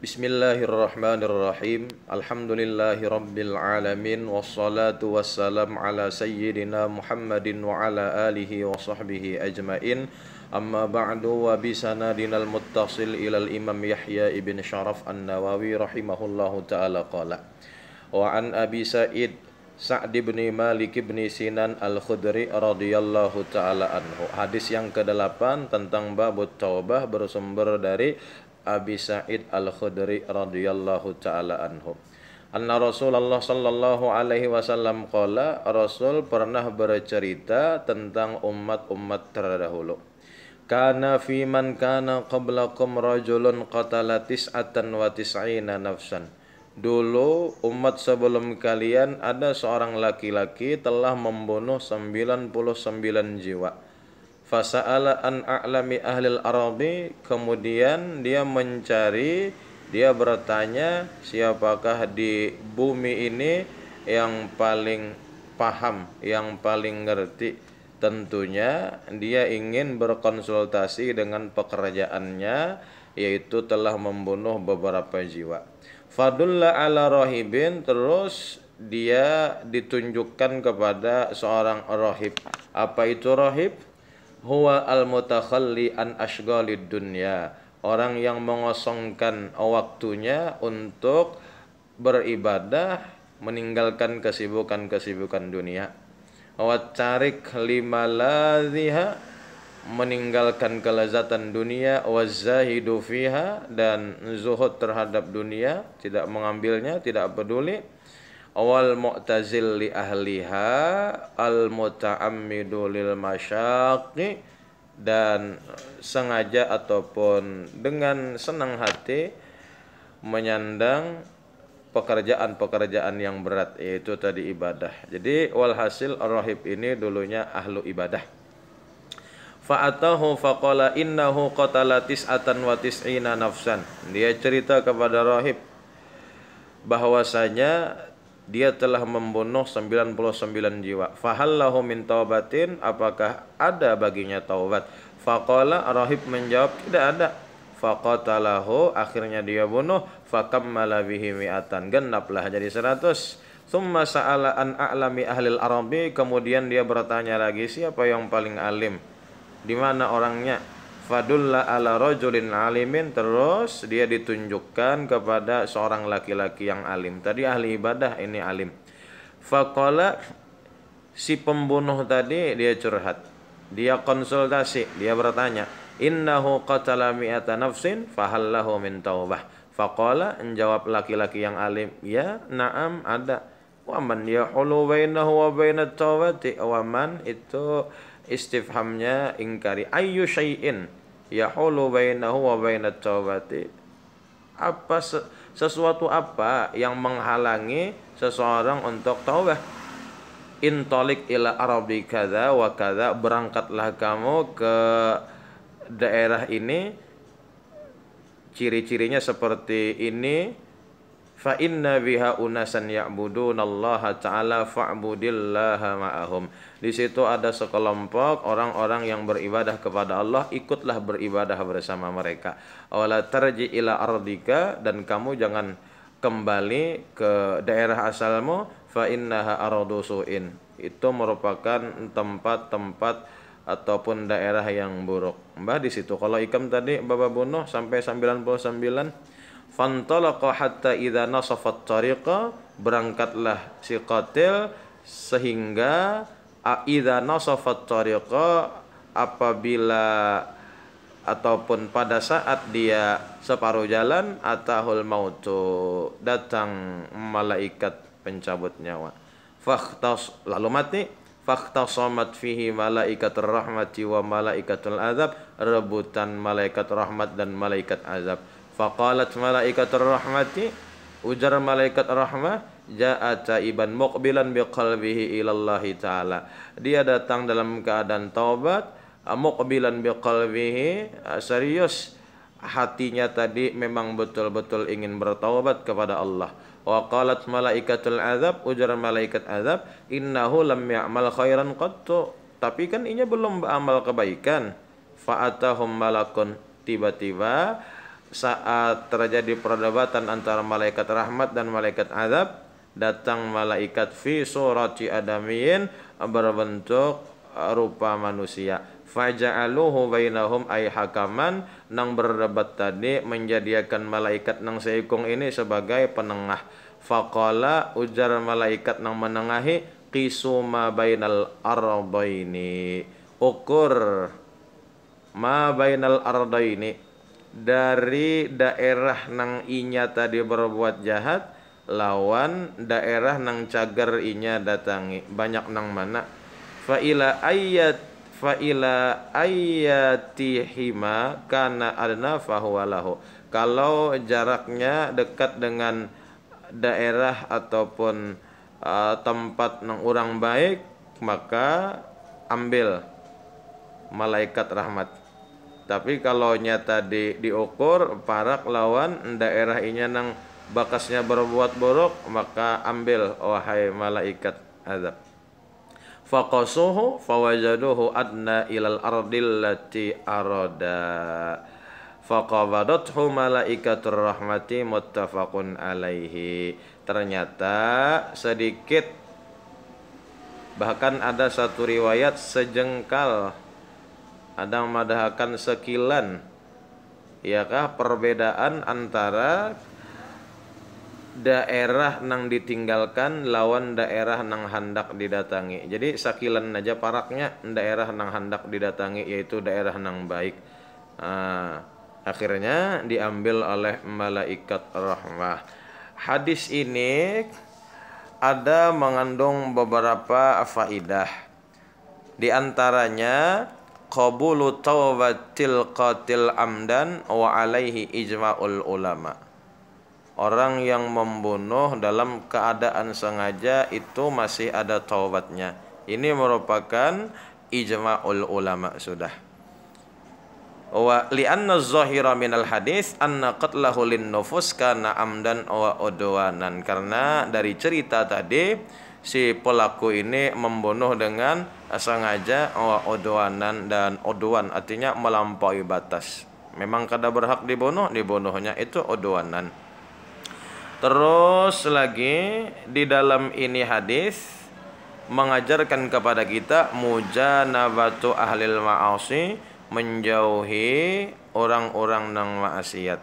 Bismillahirrahmanirrahim. Alhamdulillahirabbil alamin wassalatu wassalam ala sayyidina Muhammadin wa ala alihi wa sahbihi ajmain. Amma ba'du wa bisanadinal muttasil ilal Imam Yahya ibn Syaraf An-Nawawi rahimahullahu ta'ala qala. Wa an Abi Sa'id Sa'd ibn Malik ibn Sinan Al-Khudri radhiyallahu ta'ala anhu. Hadis yang ke-8 tentang babut taubah bersumber dari Abi Sa'id Al-Khudri radhiyallahu ta'ala anhu. Anna Rasulullah sallallahu alaihi wasallam qala, Rasul pernah bercerita tentang umat-umat terdahulu. Kana fi man kana qablakum rajulun qatala tis'atan wa tis'ina nafsan. Dulu umat sebelum kalian ada seorang laki-laki telah membunuh 99 jiwa. Fasa'ala an a'lami ahlil arabi, kemudian dia mencari, dia bertanya siapakah di bumi ini yang paling paham, yang paling ngerti. Tentunya dia ingin berkonsultasi dengan pekerjaannya, yaitu telah membunuh beberapa jiwa. Fadulla ala rahibin, terus dia ditunjukkan kepada seorang rahib. Apa itu rahib? Huwa al-mutakhalli an ashghalid dunya, orang yang mengosongkan waktunya untuk beribadah, meninggalkan kesibukan-kesibukan dunia. Wa tarik lima ladhiha, meninggalkan kelezatan dunia. Wa zahidu fiha, dan zuhud terhadap dunia, tidak mengambilnya, tidak peduli. Awal mu'tazil li ahliha al muta'ammidu lil masyaqi, dan sengaja ataupun dengan senang hati menyandang pekerjaan-pekerjaan yang berat, yaitu tadi ibadah. Jadi walhasil ar-rahib ini dulunya ahlu ibadah. Fa'atahu faqala innahu qatala tis'atan wa tis'ina nafsan. Dia cerita kepada rahib bahwasanya dia telah membunuh 99 jiwa. Fahallahu min taubatin, apakah ada baginya taubat? Faqala, rahib menjawab tidak ada. Faqatalahu, akhirnya dia bunuh. Fakammala bihi mi'atan, genaplah jadi 100. Thumma sa'ala an a'lami ahlil arabi, kemudian dia bertanya lagi siapa yang paling alim, di mana orangnya? Fadulla ala rajulin alimin, terus dia ditunjukkan kepada seorang laki-laki yang alim. Tadi ahli ibadah, ini alim. Faqala, si pembunuh tadi dia curhat, dia konsultasi, dia bertanya, innahu qatala mi'ata nafsin fahallahu min taubah. Faqala, menjawab laki-laki yang alim, ya na'am ada. Wa man yahulu bainahu wa bainat taubati, wa man itu istifhamnya ingkari. Ayyu syai'in yahulu bainahu wa bainat taubati, apa sesuatu apa yang menghalangi seseorang untuk taubah? Intalik ila arabi kadza wa kadza, berangkatlah kamu ke daerah ini, ciri-cirinya seperti ini. Fa inna biha unasan ya'budunallaha ta'ala fa'budillaha ma'ahum. Di situ ada sekelompok orang-orang yang beribadah kepada Allah, ikutlah beribadah bersama mereka. Wala tarji ila ardika, dan kamu jangan kembali ke daerah asalmu. Fa innaha ardu su'in, itu merupakan tempat-tempat ataupun daerah yang buruk. Mbah di situ kalau ikam tadi Bapak bunuh sampai 99. Fantalaqa hatta idza nasafat tariqa, berangkatlah si qatil sehingga idza nasafat tariqa, apabila ataupun pada saat dia separuh jalan, atahul mautu, datang malaikat pencabut nyawa. Lalu mati. Fakhtasamat fihi malaikatur rahmati wa malaikatul azab, rebutan malaikat rahmat dan malaikat azab. Faqalat malaikatur rahmati, ujar malaikat rahmah, ja'a taiban muqbilan biqalbihi ilallahi ta'ala, dia datang dalam keadaan taubat, muqbilan biqalbihi, serius hatinya tadi memang betul-betul ingin bertaubat kepada Allah. Wa qalat malaikatul azab, ujar malaikat azab, innahu lam ya'mal khairan qattu, tapi kan ini belum beramal kebaikan. Fa'atahum malakun, tiba-tiba saat terjadi perdebatan antara malaikat rahmat dan malaikat azab, datang malaikat fi surati adamiyin, berbentuk rupa manusia. Faja'aluhu bainahum ay hakaman, nang berdebat tadi menjadikan malaikat nang seikung ini sebagai penengah. Faqala, ujar malaikat nang menengahi, qisu ma bainal ardaini, ukur ma bainal ardaini, dari daerah nang inya tadi berbuat jahat lawan daerah nang cager inya datangi, banyak nang mana. Fa ila ayatihima kana adna fahuwa lahu, kalau jaraknya dekat dengan daerah ataupun tempat nang orang baik, maka ambil malaikat rahmat. Tapi kalau nyata diukur parak lawan daerah inya nang bakasnya berbuat buruk, maka ambil wahai malaikat azab. Faqasuhu fawajaduhu adna ilal ardil lati arada, faqabadathu malaikatur rahmati muttafaqun alaihi. Ternyata sedikit, bahkan ada satu riwayat sejengkal, ada yang madahkan sekilan, yakah perbedaan antara daerah nang ditinggalkan lawan daerah nang hendak didatangi. Jadi sakilan aja paraknya daerah nang hendak didatangi, yaitu daerah nang baik. Akhirnya diambil oleh malaikat rahmah. Hadis ini ada mengandung beberapa faidah. Di antaranya qabulu taubatil qatil amdan wa alaihi ijma'ul ulama. Orang yang membunuh dalam keadaan sengaja itu masih ada taubatnya. Ini merupakan ijma'ul ulama sudah. Wa li'anna az-zahira minal hadis anna qatlahu lin nufus kana amdan wa udwanan. Karena dari cerita tadi si pelaku ini membunuh dengan sengaja wa udwanan, dan udwan artinya melampaui batas. Memang kada berhak dibunuhnya itu udwanan. Terus lagi di dalam ini hadis mengajarkan kepada kita mujanabatu ahlil ma'asi, menjauhi orang-orang nang maksiat,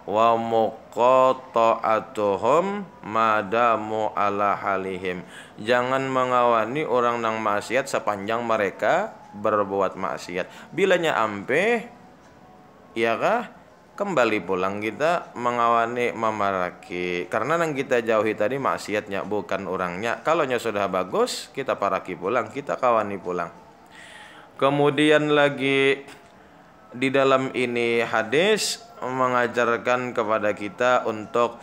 wa muqata'atuhum madamu ala halihim, jangan mengawani orang nang maksiat sepanjang mereka berbuat maksiat. Bilanya ampe, ya kah, kembali pulang kita mengawani memaraki, karena yang kita jauhi tadi maksiatnya bukan orangnya. Kalau nya sudah bagus kita paraki pulang, kita kawani pulang. Kemudian lagi di dalam ini hadis mengajarkan kepada kita untuk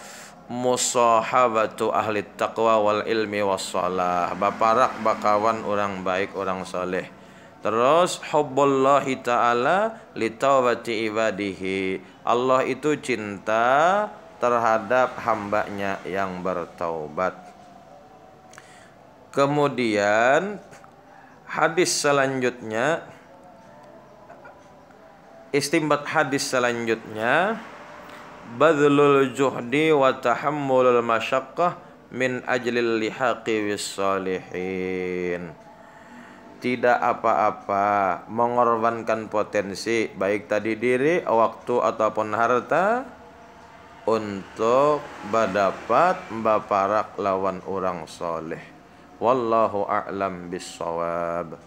musahabatu ahli taqwa wal ilmi wassalah, baparak bakawan orang baik, orang soleh. Terus hubbullahi ta'ala li taubati ibadihi, Allah itu cinta terhadap hambanya yang bertaubat. Kemudian hadis selanjutnya, istimbat hadis selanjutnya, badlul juhdi wa tahammulul masyaqqah min ajlil lihaqi bis salihin. Tidak apa-apa mengorbankan potensi baik tadi diri, waktu ataupun harta untuk berdapat baparak lawan orang soleh. Wallahu a'lam bissawab.